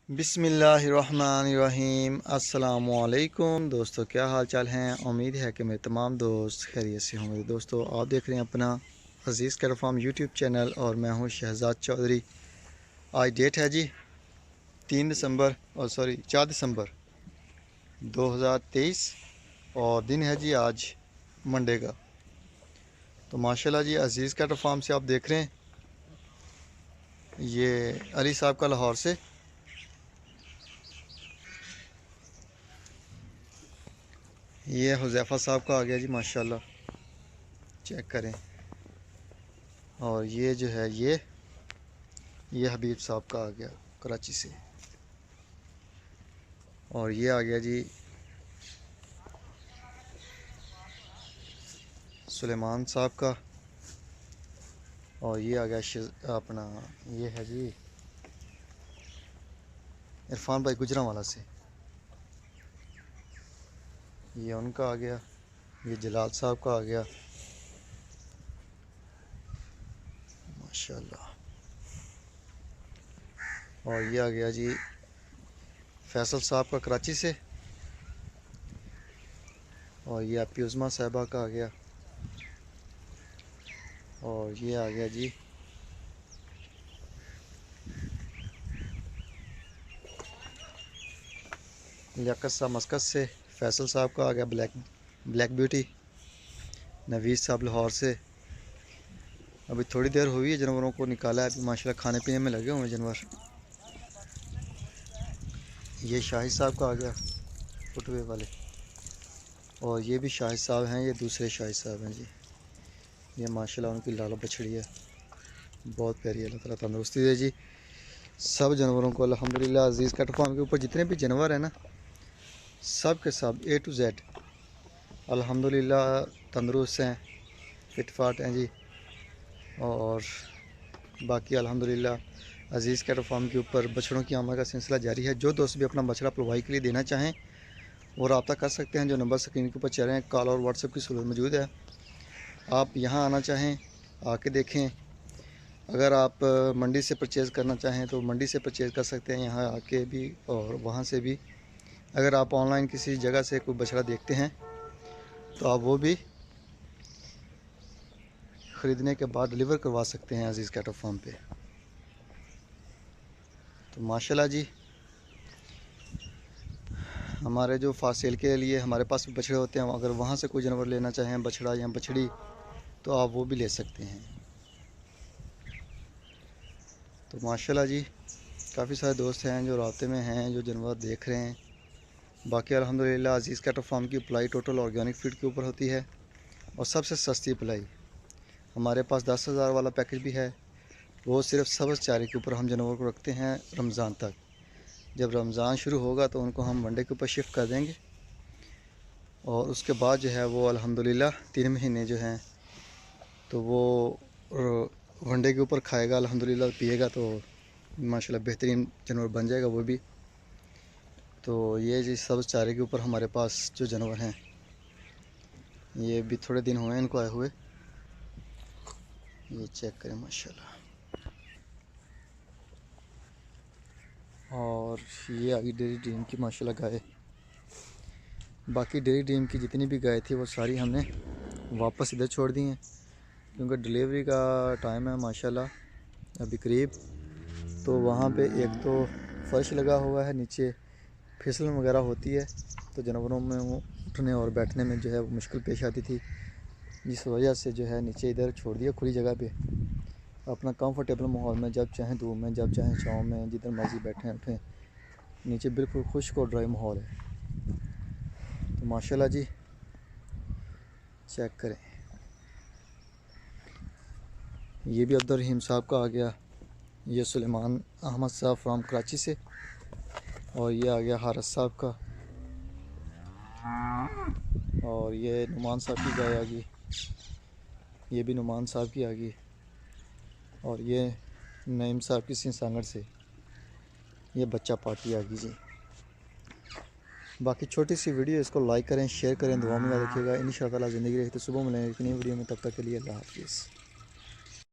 बिस्मिल्लाहिर्रहमानिर्रहीम। अस्सलामुअलैकुम दोस्तों, क्या हाल चाल हैं। उम्मीद है कि मेरे तमाम दोस्त खैरियत से होंगे। दोस्तों, आप देख रहे हैं अपना अज़ीज़ कैटल फार्म यूट्यूब चैनल और मैं हूं शहजाद चौधरी। आज डेट है जी 4 दिसंबर 2023 और दिन है जी आज मंडे का। तो माशाल्लाह जी, अज़ीज़ कैटल फार्म से आप देख रहे हैं, ये अली साहब का लाहौर से, ये हुज़ैफ़ा साहब का आ गया जी माशाल्लाह, चेक करें। और ये जो है ये हबीब साहब का आ गया कराची से। और ये आ गया जी सुलेमान साहब का। और ये आ गया अपना, ये है जी इरफान भाई गुजरांवाला से, ये उनका आ गया। ये जलाल साहब का आ गया माशाल्लाह। और ये आ गया जी फैसल साहब का कराची से। और ये आपकी उज़मा साहिबा का आ गया। और ये आ गया जी लियाकत साहब मस्कत से, फैसल साहब का आ गया ब्लैक ब्यूटी। नवीस साहब लाहौर से। अभी थोड़ी देर हुई है जानवरों को निकाला है, अभी माशाल्लाह खाने पीने में लगे हुए हैं जानवर। ये शाहिद साहब का आ गया फुटवे वाले। और ये भी शाहिद साहब हैं, ये दूसरे शाहिद साहब हैं जी। ये माशाल्लाह उनकी लाला बछड़ी है, बहुत प्यारी है। अल्लाह ताला तंदुरुस्ती दे जी सब जानवरों को अल्हम्दुलिल्लाह। अज़ीज़ कैटल फार्म के ऊपर जितने भी जानवर हैं ना, सब के सब A to Z अल्हम्दुलिल्लाह तंदुरुस्त हैं, फिट फाट हैं जी। और बाकी अल्हम्दुलिल्लाह अज़ीज़ कैटल फार्म के ऊपर बछड़ों की आमद का सिलसिला जारी है। जो दोस्त भी अपना बछड़ा पलवाई के लिए देना चाहें वो रब्ता कर सकते हैं। जो नंबर स्क्रीन के ऊपर चल रहे हैं, कॉल और व्हाट्सएप की सहूलत मौजूद है। आप यहाँ आना चाहें आके देखें। अगर आप मंडी से परचेज़ करना चाहें तो मंडी से परचेज़ कर सकते हैं यहाँ आके भी और वहाँ से भी। अगर आप ऑनलाइन किसी जगह से कोई बछड़ा देखते हैं तो आप वो भी ख़रीदने के बाद डिलीवर करवा सकते हैं अज़ीज़ कैटल फार्म पे। तो माशाल्लाह जी, हमारे जो फासिल के लिए हमारे पास भी बछड़े होते हैं, अगर वहाँ से कोई जानवर लेना चाहें बछड़ा या बछड़ी तो आप वो भी ले सकते हैं। तो माशाल्लाह जी, काफ़ी सारे दोस्त हैं जो रास्ते में हैं, जो जानवर देख रहे हैं। बाकी अल्हम्दुलिल्लाह अज़ीज़ कैटल फार्म की अप्लाई टोटल ऑर्गेनिक फीड के ऊपर होती है और सबसे सस्ती अप्लाई। हमारे पास 10,000 वाला पैकेज भी है, वो सिर्फ सब्ज़ चारे के ऊपर हम जानवर को रखते हैं रमज़ान तक। जब रमज़ान शुरू होगा तो उनको हम वनडे के ऊपर शिफ्ट कर देंगे और उसके बाद जो है वो अल्हम्दुलिल्लाह 3 महीने जो हैं तो वो वनडे के ऊपर खाएगा अल्हम्दुलिल्लाह, पिएगा तो माशाल्लाह बेहतरीन जानवर बन जाएगा वो भी। तो ये जी सब्ज़ चारे के ऊपर हमारे पास जो जानवर हैं, ये भी थोड़े दिन हुए हैं इनको आए हुए। ये चेक करें माशाल्लाह। और ये आ गई डेयरी ड्रीम की माशाल्लाह गाय। बाकी डेयरी ड्रीम की जितनी भी गाय थी वो सारी हमने वापस इधर छोड़ दी हैं क्योंकि डिलीवरी का टाइम है माशाल्लाह अभी करीब। तो वहाँ पे एक तो फर्श लगा हुआ है, नीचे फिसलन वगैरह होती है तो जानवरों में वो उठने और बैठने में जो है वो मुश्किल पेश आती थी, जिस वजह से जो है नीचे इधर छोड़ दिया खुली जगह पे। अपना कंफर्टेबल माहौल में, जब चाहें धूप में, जब चाहें छाँव में, जिधर मर्जी बैठें उठें। नीचे बिल्कुल खुश्क और ड्राई माहौल है। तो माशाल्लाह जी, चेक करें। ये भी अब्दुल रहीम साहब का आ गया। ये सुलेमान अहमद साहब फ्राम कराची से। और ये आ गया हारिस साहब का। और ये नुमान साहब की गाय आ गई, ये भी नुमान साहब की आ गई। और ये नईम साहब की सिंसांगड़ से ये बच्चा पार्टी आ गई जी। बाकी छोटी सी वीडियो, इसको लाइक करें, शेयर करें, दुआ में याद रखिएगा। इंशाअल्लाह ज़िंदगी रही तो सुबह मिलेंगे एक नई वीडियो में, तब तक के लिए अल्लाह हाफ़िज़।